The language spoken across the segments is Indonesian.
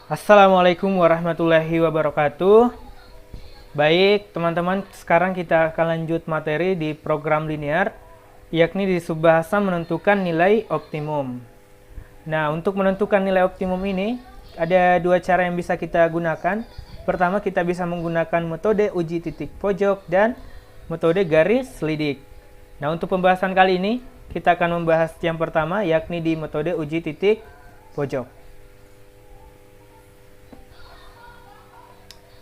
Assalamualaikum warahmatullahi wabarakatuh. Baik, teman-teman, sekarang kita akan lanjut materi di program linear, yakni di subbahasa menentukan nilai optimum. Nah, untuk menentukan nilai optimum ini, ada dua cara yang bisa kita gunakan. Pertama, kita bisa menggunakan metode uji titik pojok dan metode garis selidik. Nah, untuk pembahasan kali ini, kita akan membahas yang pertama, yakni di metode uji titik pojok.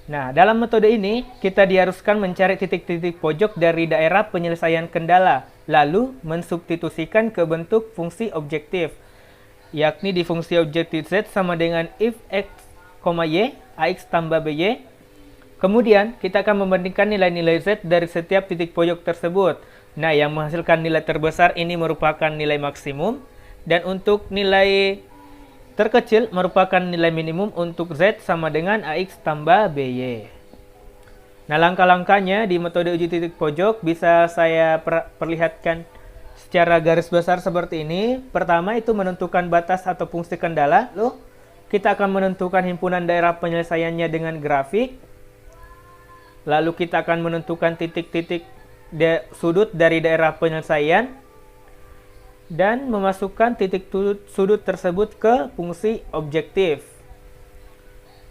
Nah, dalam metode ini, kita diharuskan mencari titik-titik pojok dari daerah penyelesaian kendala, lalu mensubstitusikan ke bentuk fungsi objektif, yakni di fungsi objektif Z sama dengan if x, y, ax tambah by. Kemudian, kita akan membandingkan nilai-nilai Z dari setiap titik pojok tersebut. Nah, yang menghasilkan nilai terbesar ini merupakan nilai maksimum, dan untuk nilai terkecil merupakan nilai minimum untuk Z sama dengan AX tambah BY. Nah, langkah-langkahnya di metode uji titik pojok bisa saya perlihatkan secara garis besar seperti ini. Pertama itu menentukan batas atau fungsi kendala. Lalu kita akan menentukan himpunan daerah penyelesaiannya dengan grafik. Lalu kita akan menentukan titik-titik sudut dari daerah penyelesaian dan memasukkan titik sudut tersebut ke fungsi objektif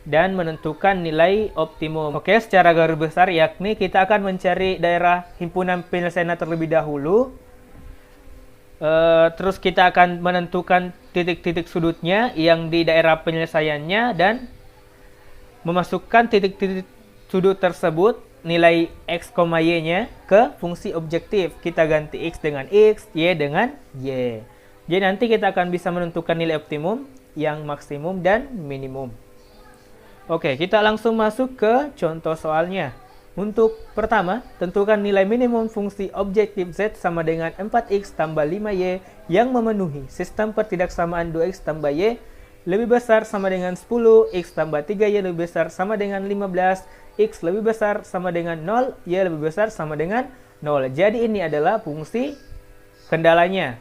dan menentukan nilai optimum. Oke, secara garis besar yakni kita akan mencari daerah himpunan penyelesaian terlebih dahulu. Terus kita akan menentukan titik-titik sudutnya yang di daerah penyelesaiannya dan memasukkan titik-titik sudut tersebut nilai x, y-nya ke fungsi objektif. Kita ganti x dengan x, y dengan y. Jadi nanti kita akan bisa menentukan nilai optimum, yang maksimum, dan minimum. Oke, kita langsung masuk ke contoh soalnya. Untuk pertama, tentukan nilai minimum fungsi objektif z sama dengan 4x tambah 5y yang memenuhi sistem pertidaksamaan 2x tambah y lebih besar sama dengan 10, x tambah 3y lebih besar sama dengan 15, x lebih besar sama dengan 0, y lebih besar sama dengan 0. Jadi ini adalah fungsi kendalanya.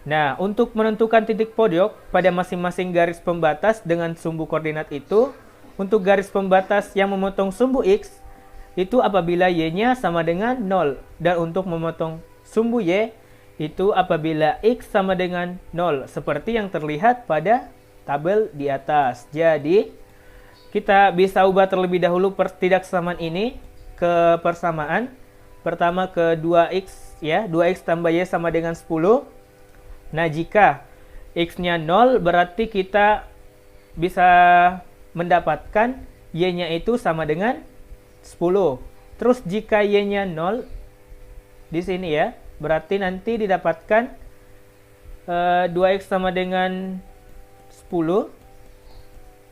Nah, untuk menentukan titik pojok pada masing-masing garis pembatas dengan sumbu koordinat itu, untuk garis pembatas yang memotong sumbu x, itu apabila y-nya sama dengan 0. Dan untuk memotong sumbu y, itu apabila x sama dengan 0, seperti yang terlihat pada tabel di atas. Jadi, kita bisa ubah terlebih dahulu pertidaksamaan ini ke persamaan. Pertama ke 2x, ya, 2x tambah y sama dengan 10. Nah, jika x-nya 0, berarti kita bisa mendapatkan y-nya itu sama dengan 10. Terus jika y-nya 0, di sini ya, berarti nanti didapatkan 2x sama dengan 10.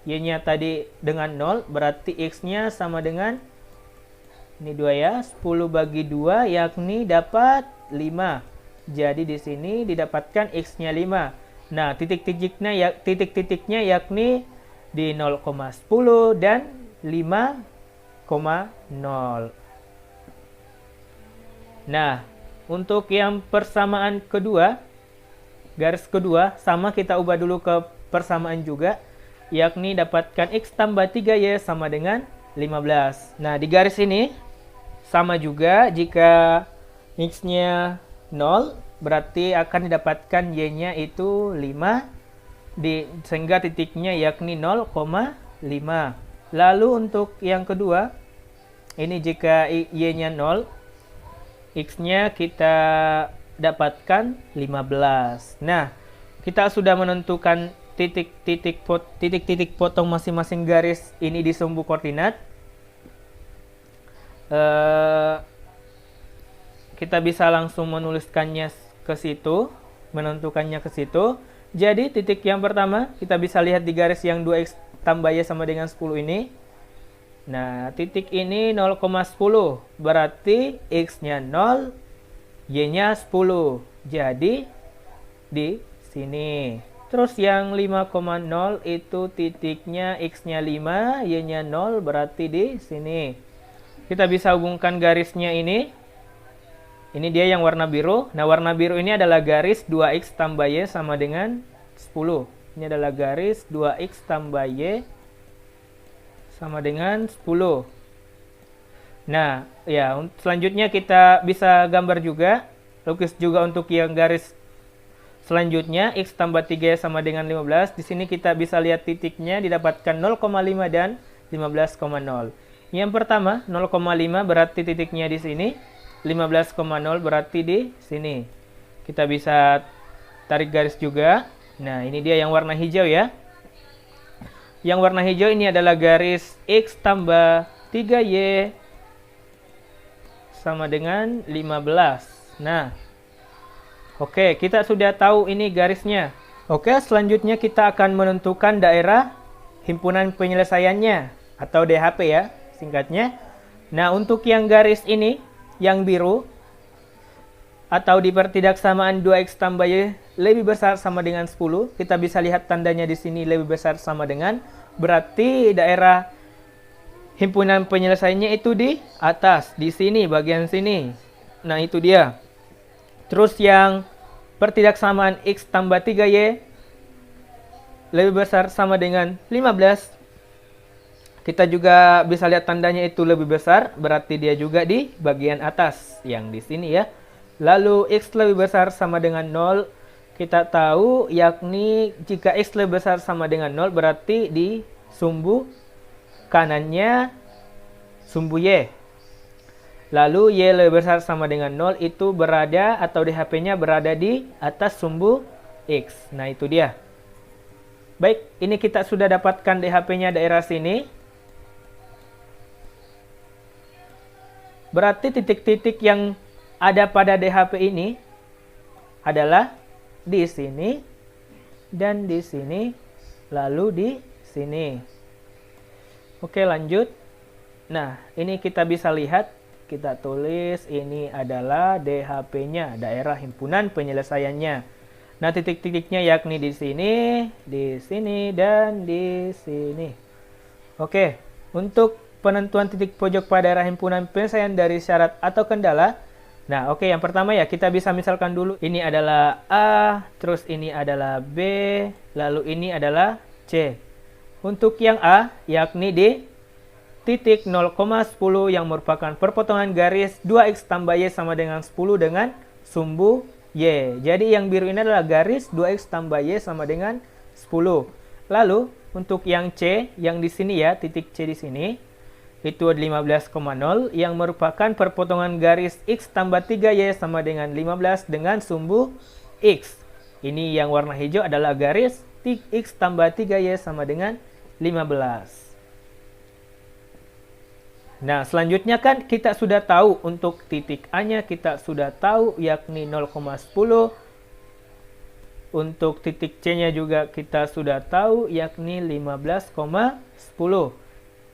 Y-nya tadi dengan 0, berarti x-nya sama dengan, ini 2 ya, 10 bagi 2, yakni dapat 5. Jadi di sini didapatkan x-nya 5. Nah, titik-titiknya yakni di 0,10 dan 5,0. Nah, untuk yang persamaan kedua, garis kedua, sama kita ubah dulu ke persamaan juga, yakni dapatkan x tambah 3y sama dengan 15. Nah, di garis ini, sama juga jika x-nya 0, berarti akan didapatkan y-nya itu 5, sehingga titiknya yakni 0,5. Lalu untuk yang kedua, ini jika y-nya 0, x-nya kita dapatkan 15. Nah, kita sudah menentukan titik-titik potong masing-masing garis ini di sumbu koordinat. Kita bisa langsung menuliskannya ke situ, menentukannya ke situ. Jadi, titik yang pertama, kita bisa lihat di garis yang 2x tambah y sama dengan 10 ini. Nah, titik ini 0,10, berarti x-nya 0, y-nya 10. Jadi, di sini. Terus yang 5,0 itu titiknya x-nya 5, y-nya 0, berarti di sini. Kita bisa hubungkan garisnya ini. Ini dia yang warna biru. Nah, warna biru ini adalah garis 2x tambah y sama dengan 10. Ini adalah garis 2x tambah y sama dengan 10. Nah, ya, selanjutnya kita bisa gambar juga, lukis juga untuk yang garis selanjutnya, x tambah 3y sama dengan 15. Di sini kita bisa lihat titiknya didapatkan 0,5 dan 15,0. Yang pertama, 0,5 berarti titiknya di sini, 15,0 berarti di sini. Kita bisa tarik garis juga. Nah, ini dia yang warna hijau ya. Yang warna hijau ini adalah garis x tambah 3y sama dengan 15. Nah, oke, kita sudah tahu ini garisnya. Oke, selanjutnya kita akan menentukan daerah himpunan penyelesaiannya atau DHP ya, singkatnya. Nah, untuk yang garis ini, yang biru, atau di pertidaksamaan 2x tambah y lebih besar sama dengan 10, kita bisa lihat tandanya di sini lebih besar sama dengan, berarti daerah himpunan penyelesaiannya itu di atas, di sini, bagian sini. Nah, itu dia. Terus yang pertidaksamaan x tambah 3y lebih besar sama dengan 15, kita juga bisa lihat tandanya itu lebih besar, berarti dia juga di bagian atas, yang di sini ya. Lalu x lebih besar sama dengan 0, kita tahu yakni jika x lebih besar sama dengan 0 berarti di sumbu kanannya sumbu y. Lalu y lebih besar sama dengan 0 itu berada atau DHP-nya berada di atas sumbu x. Nah, itu dia. Baik, ini kita sudah dapatkan DHP-nya daerah sini. Berarti titik-titik yang ada pada DHP ini adalah di sini dan di sini, lalu di sini. Oke, lanjut. Nah, ini kita bisa lihat, kita tulis ini adalah DHP-nya, daerah himpunan penyelesaiannya. Nah, titik-titiknya yakni di sini, dan di sini. Oke, untuk penentuan titik pojok pada daerah himpunan penyelesaian dari syarat atau kendala. Nah, oke, yang pertama ya, kita bisa misalkan dulu ini adalah A, terus ini adalah B, lalu ini adalah C. Untuk yang A, yakni di titik 0,10 yang merupakan perpotongan garis 2x tambah y sama dengan 10 dengan sumbu y. Jadi yang biru ini adalah garis 2x tambah y sama dengan 10. Lalu, untuk yang C, yang di sini ya, titik C di sini, itu 15,0 yang merupakan perpotongan garis x tambah 3y sama dengan 15 dengan sumbu x. Ini yang warna hijau adalah garis x tambah 3y sama dengan 15. Nah, selanjutnya kan kita sudah tahu untuk titik A-nya kita sudah tahu yakni 0,10. Untuk titik C-nya juga kita sudah tahu yakni 15,10.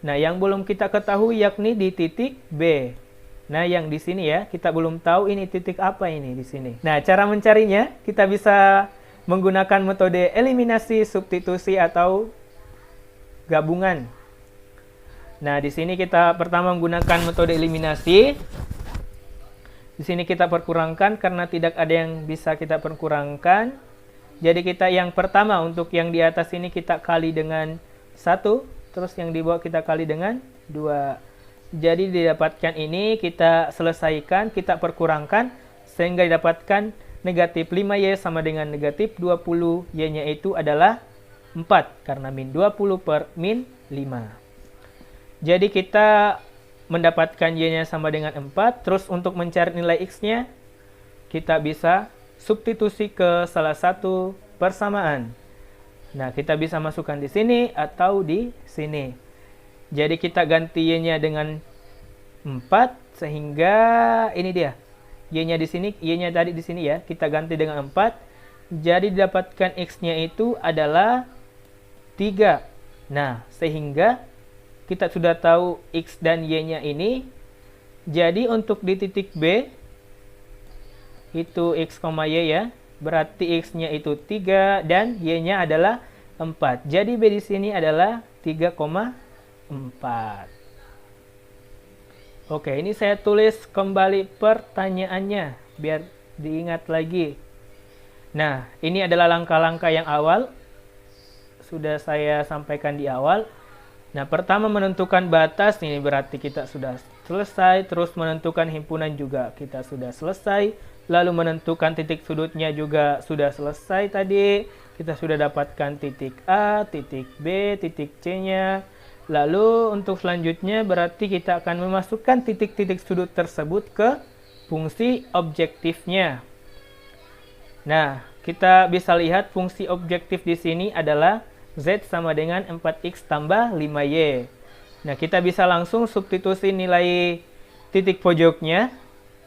Nah, yang belum kita ketahui yakni di titik B. Nah, yang di sini ya, kita belum tahu ini titik apa ini di sini. Nah, cara mencarinya kita bisa menggunakan metode eliminasi, substitusi atau gabungan. Nah, di sini kita pertama menggunakan metode eliminasi. Di sini kita perkurangkan karena tidak ada yang bisa kita perkurangkan. Jadi kita yang pertama untuk yang di atas ini kita kali dengan 1. Terus yang di bawah kita kali dengan 2. Jadi didapatkan ini kita selesaikan, kita perkurangkan sehingga didapatkan negatif 5y sama dengan negatif 20. Y-nya itu adalah 4 karena min 20 per min 5. Jadi kita mendapatkan y-nya sama dengan 4. Terus untuk mencari nilai x-nya kita bisa substitusi ke salah satu persamaan. Nah, kita bisa masukkan di sini atau di sini. Jadi kita ganti y-nya dengan 4 sehingga ini dia. Y-nya di sini, y-nya tadi di sini ya. Kita ganti dengan 4. Jadi didapatkan x-nya itu adalah 3. Nah, sehingga kita sudah tahu x dan y-nya ini. Jadi untuk di titik B itu x, y ya. Berarti x-nya itu 3 dan y-nya adalah 4. Jadi B di sini adalah 3,4. Oke, ini saya tulis kembali pertanyaannya biar diingat lagi. Nah, ini adalah langkah-langkah yang awal. sudah saya sampaikan di awal. Nah, pertama menentukan batas, ini berarti kita sudah selesai. Terus menentukan himpunan juga kita sudah selesai. Lalu menentukan titik sudutnya juga sudah selesai tadi. Kita sudah dapatkan titik A, titik B, titik C-nya. Lalu untuk selanjutnya berarti kita akan memasukkan titik-titik sudut tersebut ke fungsi objektifnya. Nah, kita bisa lihat fungsi objektif di sini adalah Z sama dengan 4X tambah 5Y. Nah, kita bisa langsung substitusi nilai titik pojoknya.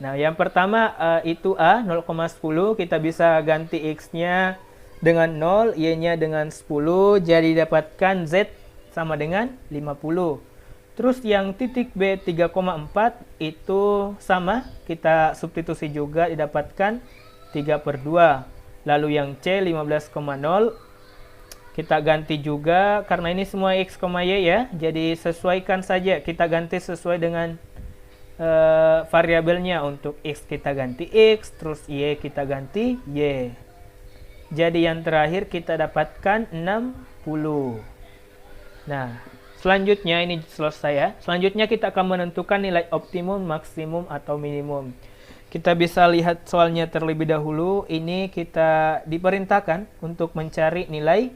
Nah, yang pertama itu A, 0,10. Kita bisa ganti X-nya dengan 0, Y-nya dengan 10. Jadi dapatkan Z sama dengan 50. Terus yang titik B, 3,4 itu sama. Kita substitusi juga didapatkan 3/2. Lalu yang C, 15,0. Kita ganti juga karena ini semua X, Y ya. Jadi sesuaikan saja. Kita ganti sesuai dengan variabelnya. Untuk X kita ganti X. Terus Y kita ganti Y. Jadi yang terakhir kita dapatkan 60. Nah, selanjutnya ini selesai ya. Selanjutnya kita akan menentukan nilai optimum, maksimum, atau minimum. Kita bisa lihat soalnya terlebih dahulu. Ini kita diperintahkan untuk mencari nilai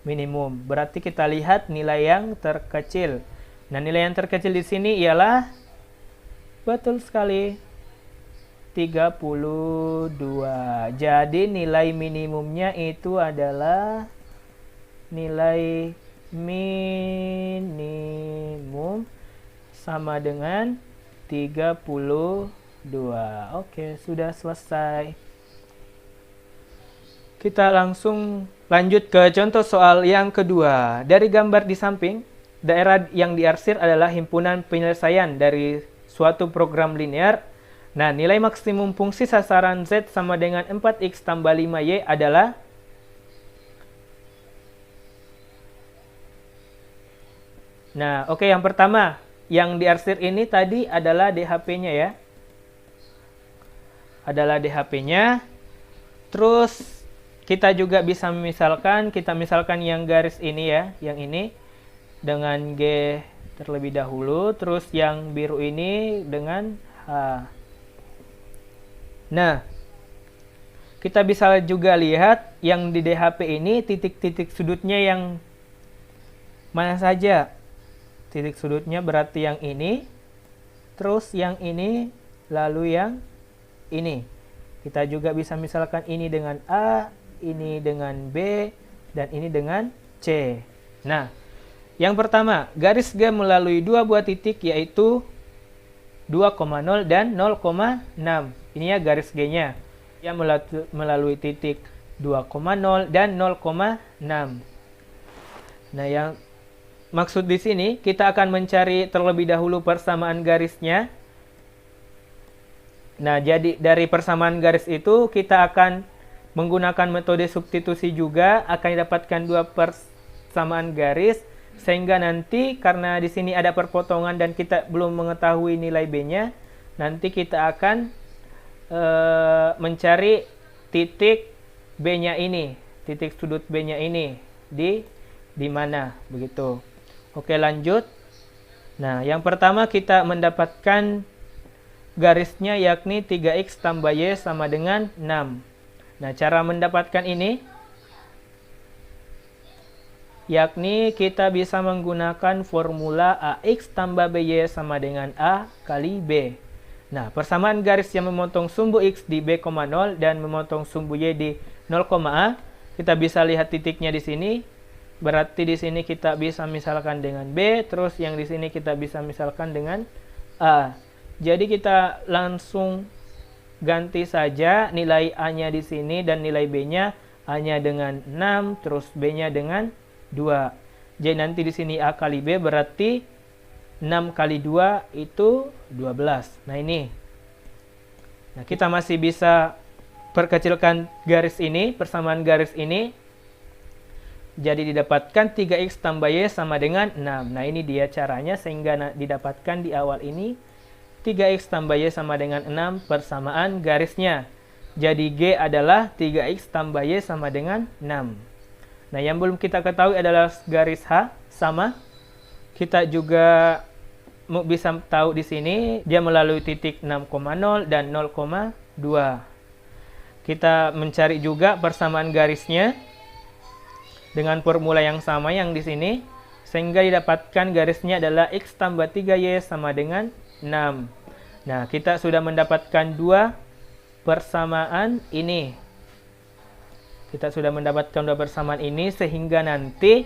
minimum. Berarti kita lihat nilai yang terkecil. Nah, nilai yang terkecil di sini ialah betul sekali 32. Jadi nilai minimumnya itu adalah nilai minimum sama dengan 32. Oke, sudah selesai. Kita langsung lanjut ke contoh soal yang kedua. Dari gambar di samping, daerah yang diarsir adalah himpunan penyelesaian dari suatu program linear. Nah, nilai maksimum fungsi sasaran Z sama dengan 4X tambah 5Y adalah Nah, oke, yang pertama, yang diarsir ini tadi adalah DHP-nya ya. Adalah DHP-nya. Terus kita juga bisa kita misalkan yang garis ini ya, yang ini dengan G terlebih dahulu, terus yang biru ini dengan H. Nah, kita bisa juga lihat yang di DHP ini titik-titik sudutnya yang mana saja. Titik sudutnya berarti yang ini, terus yang ini, lalu yang ini. Kita juga bisa misalkan ini dengan A, ini dengan B, dan ini dengan C. Nah, yang pertama, garis G melalui dua buah titik yaitu 2,0 dan 0,6. Ini ya garis G-nya. Yang melalui titik 2,0 dan 0,6. Nah, yang maksud di sini kita akan mencari terlebih dahulu persamaan garisnya. Nah, jadi dari persamaan garis itu kita akan menggunakan metode substitusi juga, akan didapatkan dua persamaan garis, sehingga nanti karena di sini ada perpotongan dan kita belum mengetahui nilai B-nya, nanti kita akan mencari titik B-nya ini, titik sudut B-nya ini di mana, begitu. Oke, lanjut. Nah, yang pertama kita mendapatkan garisnya yakni 3X tambah Y sama dengan 6. Nah, cara mendapatkan ini yakni kita bisa menggunakan formula AX tambah BY sama dengan A kali B. Nah, persamaan garis yang memotong sumbu X di B,0 dan memotong sumbu Y di 0,A. Kita bisa lihat titiknya di sini. Berarti di sini kita bisa misalkan dengan B, terus yang di sini kita bisa misalkan dengan A. Jadi kita langsung ganti saja nilai A-nya di sini dan nilai B-nya, A-nya dengan 6, terus B-nya dengan 2. Jadi nanti di sini A kali B berarti 6 kali 2 itu 12. Nah, ini. Nah, kita masih bisa perkecilkan garis ini, persamaan garis ini. Jadi didapatkan 3X tambah Y sama dengan 6. Nah, ini dia caranya sehingga didapatkan di awal ini 3X tambah Y sama dengan 6 persamaan garisnya. Jadi G adalah 3X tambah Y sama dengan 6. Nah, yang belum kita ketahui adalah garis H, sama. Kita juga bisa tahu di sini dia melalui titik 6,0 dan 0,2. Kita mencari juga persamaan garisnya dengan formula yang sama yang di sini, sehingga didapatkan garisnya adalah X tambah 3Y sama dengan 6. Nah, kita sudah mendapatkan dua persamaan ini. Kita sudah mendapatkan dua persamaan ini, sehingga nanti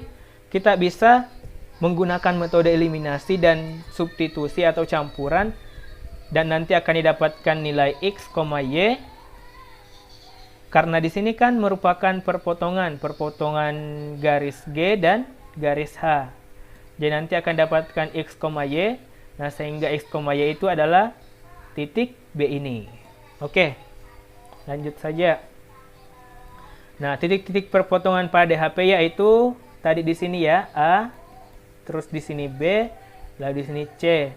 kita bisa menggunakan metode eliminasi dan substitusi atau campuran, dan nanti akan didapatkan nilai X, Y. Karena di sini kan merupakan perpotongan garis G dan garis H. Jadi nanti akan dapatkan X, Y. Nah, sehingga X, Y itu adalah titik B ini. Oke, lanjut saja. Nah, titik-titik perpotongan pada DHP yaitu tadi di sini ya, A, terus di sini B, lalu di sini C.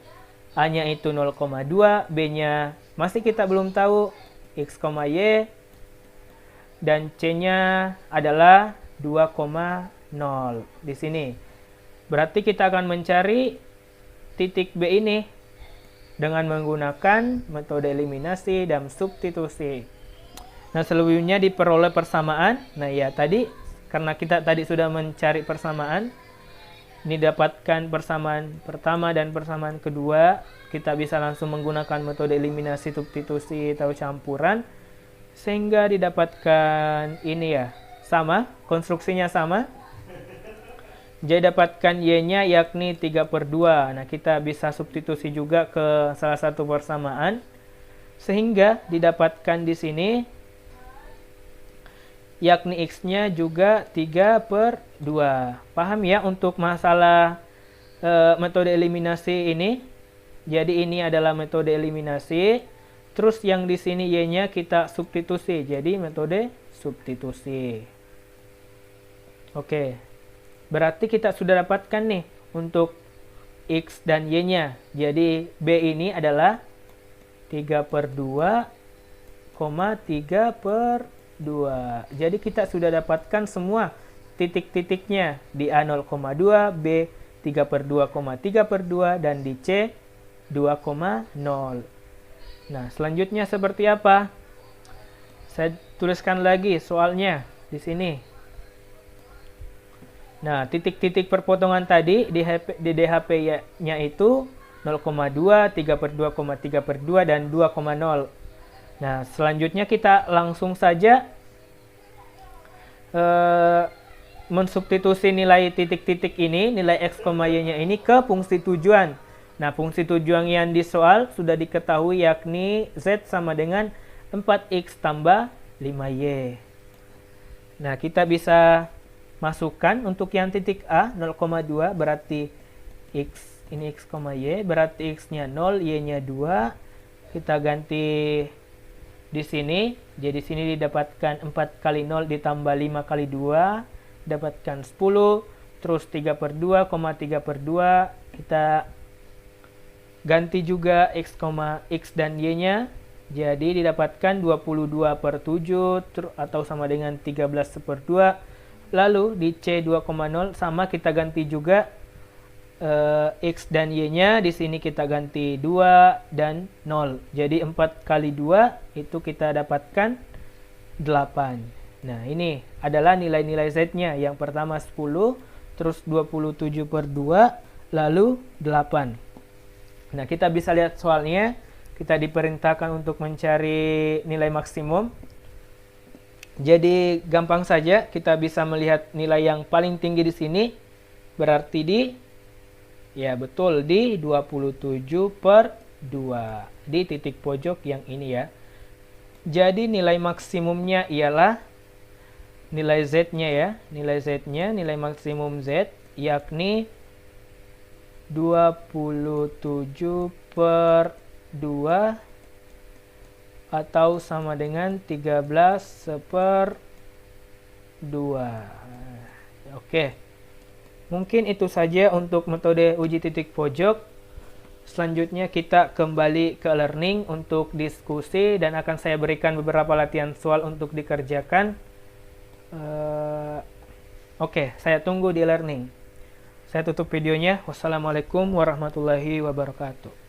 A-nya itu 0,2, B-nya masih kita belum tahu, X, Y, dan C-nya adalah 2,0 di sini. Berarti kita akan mencari titik B ini dengan menggunakan metode eliminasi dan substitusi. Nah, selebihnya diperoleh persamaan. Nah, ya tadi karena kita tadi sudah mencari persamaan, ini dapatkan persamaan pertama dan persamaan kedua, kita bisa langsung menggunakan metode eliminasi, substitusi atau campuran, sehingga didapatkan ini ya, sama, konstruksinya sama. Jadi dapatkan Y-nya yakni 3/2. Nah, kita bisa substitusi juga ke salah satu persamaan, sehingga didapatkan di sini yakni X-nya juga 3/2. Paham ya untuk masalah metode eliminasi ini? Jadi ini adalah metode eliminasi. Terus yang di sini Y-nya kita substitusi. Jadi metode substitusi. Oke. Berarti kita sudah dapatkan nih untuk X dan Y-nya. Jadi B ini adalah 3/2, 3/2. Jadi kita sudah dapatkan semua titik-titiknya di A 0,2, B 3/2, 3/2, dan di C 2,0. Nah, selanjutnya seperti apa? Saya tuliskan lagi soalnya di sini. Nah, titik-titik perpotongan tadi di DHP-nya itu 0,2, 3/2, 3/2, dan 2,0. Nah, selanjutnya kita langsung saja mensubstitusi nilai titik-titik ini, nilai X, Y-nya ini ke fungsi tujuan. Nah, fungsi tujuan yang di soal sudah diketahui yakni Z sama dengan 4X tambah 5Y. Nah, kita bisa masukkan untuk yang titik A 0,2 berarti X, ini X, Y, berarti X-nya 0, Y-nya 2. Kita ganti di sini, jadi di sini didapatkan 4 kali 0 ditambah 5 kali 2, dapatkan 10, terus 3/2, 3/2, kita ganti juga X, dan Y-nya, jadi didapatkan 22/7 atau sama dengan 13/2, lalu di C 2,0 sama kita ganti juga X dan Y-nya, di sini kita ganti 2 dan 0. Jadi 4 kali 2 itu kita dapatkan 8. Nah, ini adalah nilai-nilai Z-nya. Yang pertama 10, terus 27/2, lalu 8. Nah, kita bisa lihat soalnya, kita diperintahkan untuk mencari nilai maksimum. Jadi gampang saja, kita bisa melihat nilai yang paling tinggi di sini, berarti di ya betul di 27/2 di titik pojok yang ini ya. Jadi nilai maksimumnya ialah nilai Z-nya ya. Nilai Z-nya, nilai maksimum Z yakni 27/2 atau sama dengan 13/2. Oke. Mungkin itu saja untuk metode uji titik pojok. Selanjutnya kita kembali ke learning untuk diskusi dan akan saya berikan beberapa latihan soal untuk dikerjakan. Oke, saya tunggu di learning. Saya tutup videonya. Wassalamualaikum warahmatullahi wabarakatuh.